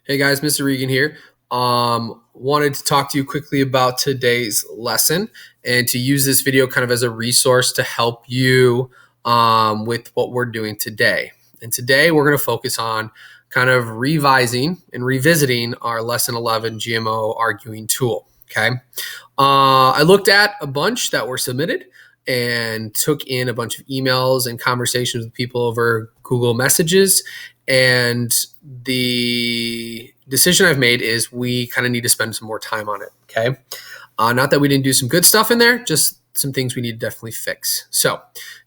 Hey guys, Mr. Regan here. Wanted to talk to you quickly about today's lesson and to use this video kind of as a resource to help you with what we're doing today. And today we're going to focus on kind of revising and revisiting our lesson 11 GMO arguing tool. Okay. I looked at a bunch that were submitted and took in a bunch of emails and conversations with people over Google Messages. And the decision I've made is we kind of need to spend some more time on it. Okay. Not that we didn't do some good stuff in there, just some things we need to definitely fix. So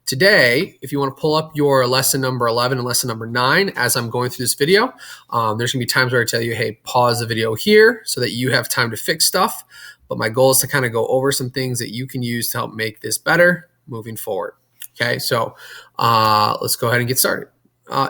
today, if you want to pull up your lesson number 11 and lesson number 9 as I'm going through this video, there's going to be times where I tell you, hey, pause the video here so that you have time to fix stuff. But my goal is to kind of go over some things that you can use to help make this better moving forward. Okay, so let's go ahead and get started.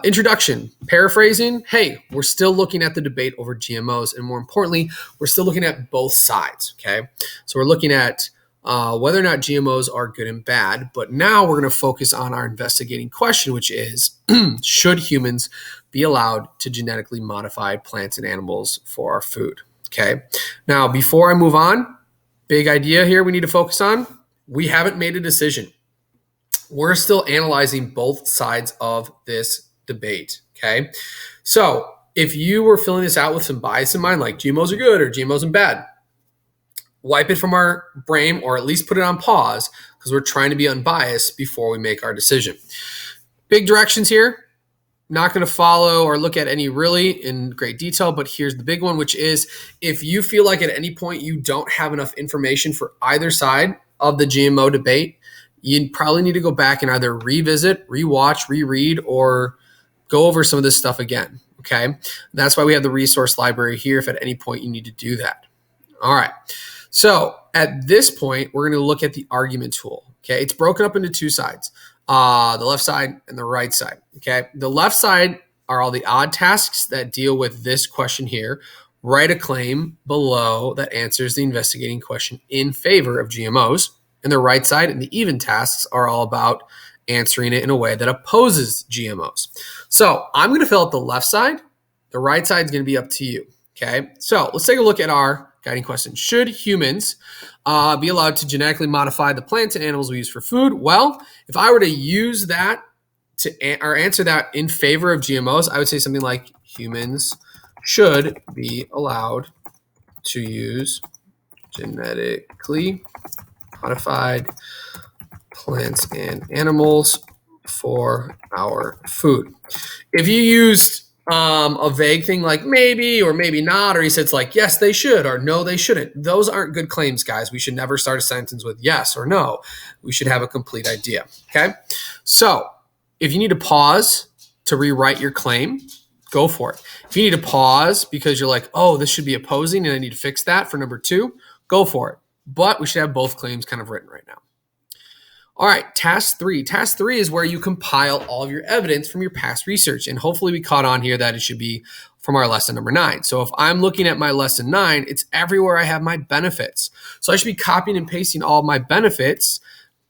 Introduction, paraphrasing. Hey, we're still looking at the debate over GMOs, and more importantly, we're still looking at both sides. Okay, so we're looking at whether or not GMOs are good and bad, but now we're going to focus on our investigating question, which is, should humans be allowed to genetically modify plants and animals for our food? Okay, now before I move on, big idea here we need to focus on. We haven't made a decision. We're still analyzing both sides of this debate. Okay, so if you were filling this out with some bias in mind, like GMOs are good or GMOs are bad, wipe it from our brain or at least put it on pause because we're trying to be unbiased before we make our decision. Big directions here. Not going to follow or look at any really in great detail, but here's the big one, which is if you feel like at any point you don't have enough information for either side of the GMO debate, you probably need to go back and either revisit, rewatch, reread, or go over some of this stuff again. Okay. That's why we have the resource library here if at any point you need to do that. All right. So at this point, we're going to look at the argument tool. Okay. It's broken up into two sides, the left side and the right side. Okay. The left side are all the odd tasks that deal with this question here. Write a claim below that answers the investigating question in favor of GMOs. And the right side and the even tasks are all about answering it in a way that opposes GMOs. So I'm going to fill out the left side. The right side is going to be up to you. Okay. So let's take a look at our guiding question. Should humans be allowed to genetically modify the plants and animals we use for food? Well, if I were to use that or answer that in favor of GMOs, I would say something like humans should be allowed to use genetically modified plants and animals for our food. If you used a vague thing like maybe or maybe not, or he says like yes they should or no they shouldn't, those aren't good claims, guys. We should never start a sentence with yes or no. We should have a complete idea. Okay, so if you need to pause to rewrite your claim, go for it. If you need to pause because you're like, oh, this should be opposing and I need to fix that for number 2, go for it. But we should have both claims kind of written right now. All right, task 3. Task 3 is where you compile all of your evidence from your past research. And hopefully we caught on here that it should be from our lesson number 9. So if I'm looking at my lesson 9, it's everywhere I have my benefits. So I should be copying and pasting all of my benefits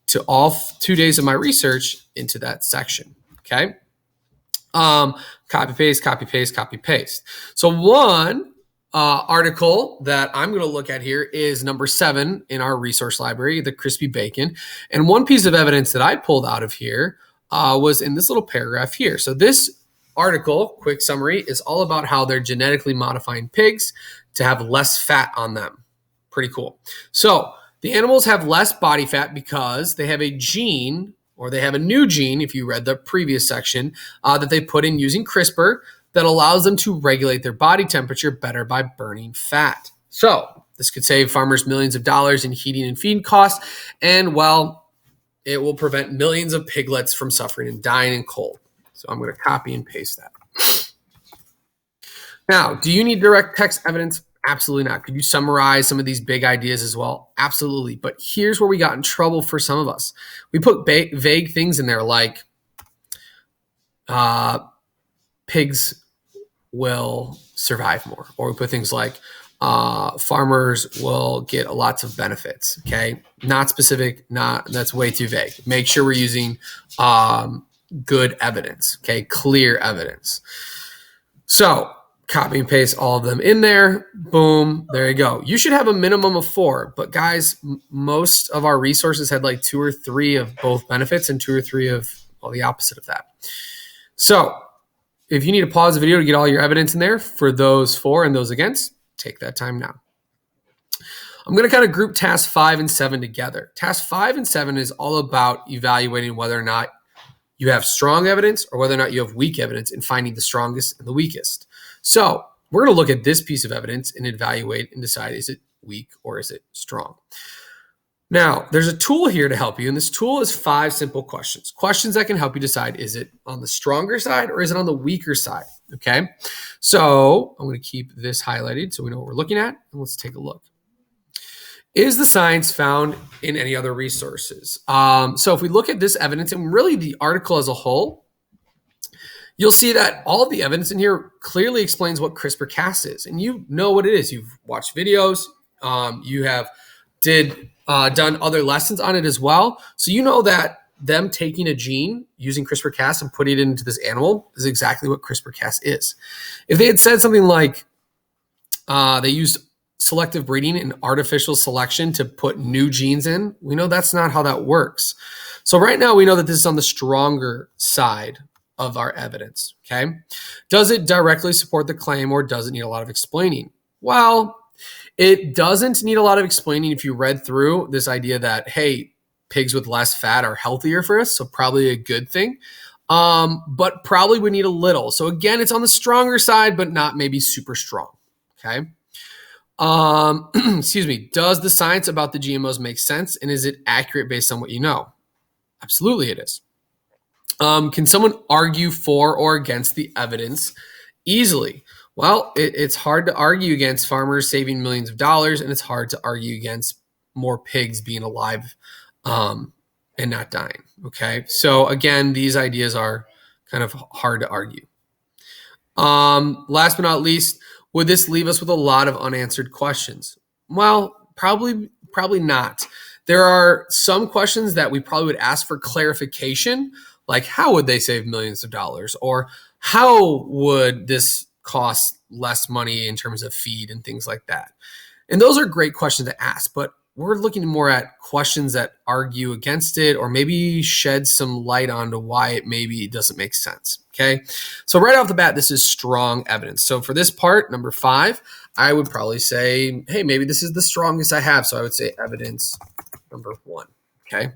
to all 2 days of my research into that section. Okay. Copy, paste, copy, paste, copy, paste. So one article that I'm going to look at here is number 7 in our resource library, the crispy bacon. And one piece of evidence that I pulled out of here was in this little paragraph here. So this article, quick summary, is all about how they're genetically modifying pigs to have less fat on them. Pretty cool. So the animals have less body fat because they have a gene, or they have a new gene, if you read the previous section, that they put in using CRISPR that allows them to regulate their body temperature better by burning fat. So this could save farmers millions of dollars in heating and feed costs, and well, it will prevent millions of piglets from suffering and dying in cold. So I'm going to copy and paste that. Now, do you need direct text evidence? Absolutely not. Could you summarize some of these big ideas as well? Absolutely. But here's where we got in trouble for some of us. We put vague things in there like pigs will survive more. Or we put things like farmers will get lots of benefits. Okay. Not specific. That's way too vague. Make sure we're using good evidence. Okay. Clear evidence. So Copy and paste all of them in there. Boom. There you go. You should have a minimum of 4. But guys, most of our resources had like 2 or 3 of both benefits and 2 or 3 of, well, the opposite of that. So if you need to pause the video to get all your evidence in there for those for and those against, take that time now. I'm going to kind of group task 5 and 7 together. Task 5 and 7 is all about evaluating whether or not you have strong evidence or whether or not you have weak evidence and finding the strongest and the weakest. So we're going to look at this piece of evidence and evaluate and decide, is it weak or is it strong? Now, there's a tool here to help you, and this tool is 5 simple questions. Questions that can help you decide, is it on the stronger side or is it on the weaker side? Okay, so I'm going to keep this highlighted so we know what we're looking at, and let's take a look. Is the science found in any other resources? So if we look at this evidence and really the article as a whole, you'll see that all of the evidence in here clearly explains what CRISPR-Cas is. And you know what it is. You've watched videos. You have done other lessons on it as well. So you know that them taking a gene using CRISPR-Cas and putting it into this animal is exactly what CRISPR-Cas is. If they had said something like they used selective breeding and artificial selection to put new genes in, we know that's not how that works. So right now we know that this is on the stronger side of our evidence, okay? Does it directly support the claim or does it need a lot of explaining? Well, it doesn't need a lot of explaining if you read through this idea that, hey, pigs with less fat are healthier for us, so probably a good thing, but probably would need a little. So again, it's on the stronger side, but not maybe super strong, okay? Excuse me. Does the science about the GMOs make sense? And is it accurate based on what you know? Absolutely it is. Can someone argue for or against the evidence easily? Well, it's hard to argue against farmers saving millions of dollars, and it's hard to argue against more pigs being alive and not dying. Okay. So again, these ideas are kind of hard to argue. Last but not least, would this leave us with a lot of unanswered questions? Well, probably not. There are some questions that we probably would ask for clarification, like how would they save millions of dollars? Or how would this cost less money in terms of feed and things like that? And those are great questions to ask, but we're looking more at questions that argue against it or maybe shed some light onto why it maybe doesn't make sense, okay? So right off the bat, this is strong evidence. So for this part, number 5, I would probably say, hey, maybe this is the strongest I have. So I would say evidence number 1, okay?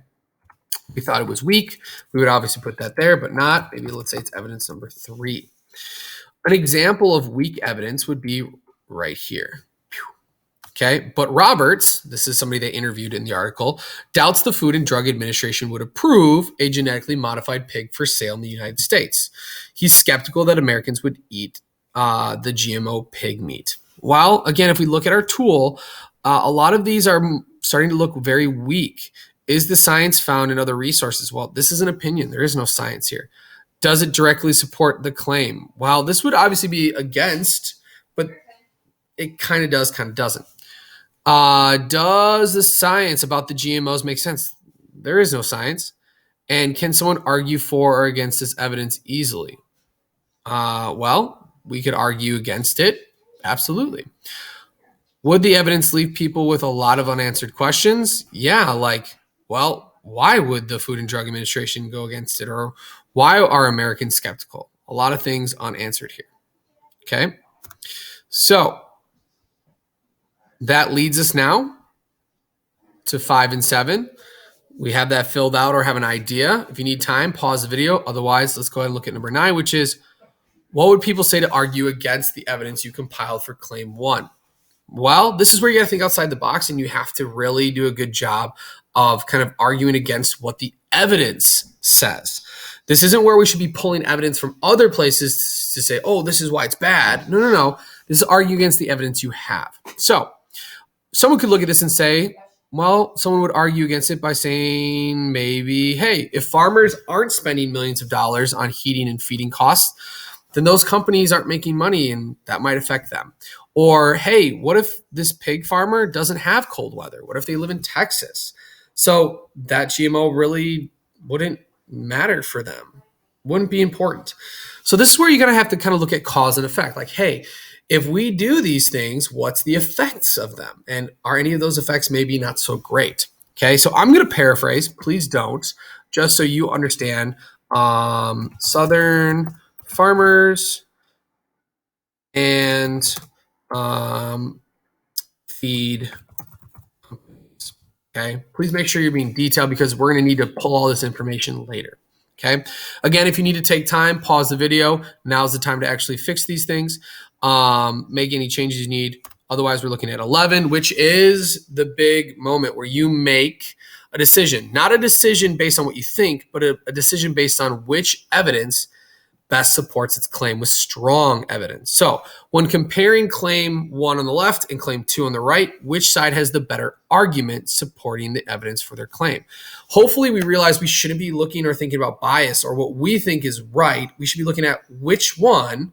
If we thought it was weak, we would obviously put that there, but not. Maybe let's say it's evidence number 3. An example of weak evidence would be right here. Okay, but Roberts, this is somebody they interviewed in the article, doubts the Food and Drug Administration would approve a genetically modified pig for sale in the United States. He's skeptical that Americans would eat the GMO pig meat. Well, again, if we look at our tool, a lot of these are starting to look very weak. Is the science found in other resources? Well, this is an opinion. There is no science here. Does it directly support the claim? Well, this would obviously be against, but it kind of does, kind of doesn't. Does the science about the GMOs make sense? There is no science. And can someone argue for or against this evidence easily? Well, we could argue against it. Absolutely. Would the evidence leave people with a lot of unanswered questions? Yeah, like, well, why would the Food and Drug Administration go against it? Or why are Americans skeptical? A lot of things unanswered here. Okay. So that leads us now to 5 and 7. We have that filled out or have an idea. If you need time, pause the video. Otherwise, let's go ahead and look at number 9, which is, what would people say to argue against the evidence you compiled for claim 1? Well, this is where you got to think outside the box, and you have to really do a good job of kind of arguing against what the evidence says. This isn't where we should be pulling evidence from other places to say, oh, this is why it's bad. No. This is argue against the evidence you have. So someone could look at this and say, well, someone would argue against it by saying maybe, hey, if farmers aren't spending millions of dollars on heating and feeding costs, then those companies aren't making money and that might affect them. Or, hey, what if this pig farmer doesn't have cold weather? What if they live in Texas? So that GMO really wouldn't matter for them, wouldn't be important. So this is where you're going to have to kind of look at cause and effect. Like, hey, if we do these things, what's the effects of them? And are any of those effects maybe not so great? Okay, so I'm going to paraphrase. Please don't, just so you understand. Southern farmers and feed companies. Okay, please make sure you're being detailed because we're going to need to pull all this information later. Okay, again, if you need to take time, pause the video. Now's the time to actually fix these things, make any changes you need. Otherwise, we're looking at 11, which is the big moment where you make a decision, not a decision based on what you think, but a decision based on which evidence best supports its claim with strong evidence. So when comparing claim 1 on the left and claim 2 on the right, which side has the better argument supporting the evidence for their claim? Hopefully we realize we shouldn't be looking or thinking about bias or what we think is right. We should be looking at which one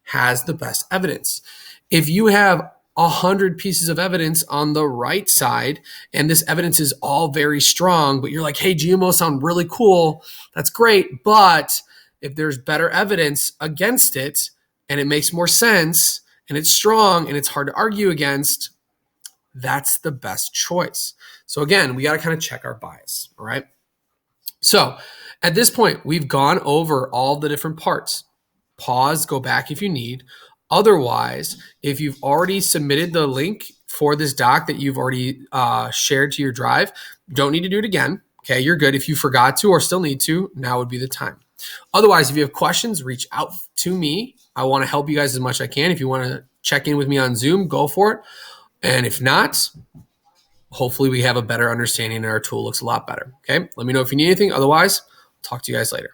has the best evidence. If you have 100 pieces of evidence on the right side, and this evidence is all very strong, but you're like, hey, GMOs sound really cool. That's great. But if there's better evidence against it and it makes more sense and it's strong and it's hard to argue against, that's the best choice. So again, we got to kind of check our bias, all right? So at this point, we've gone over all the different parts. Pause, go back if you need. Otherwise, if you've already submitted the link for this doc that you've already shared to your drive, don't need to do it again. Okay, you're good. If you forgot to or still need to, now would be the time. Otherwise, if you have questions, reach out to me. I want to help you guys as much as I can. If you want to check in with me on Zoom, go for it. And if not, hopefully we have a better understanding and our tool looks a lot better. Okay, let me know if you need anything. Otherwise, talk to you guys later.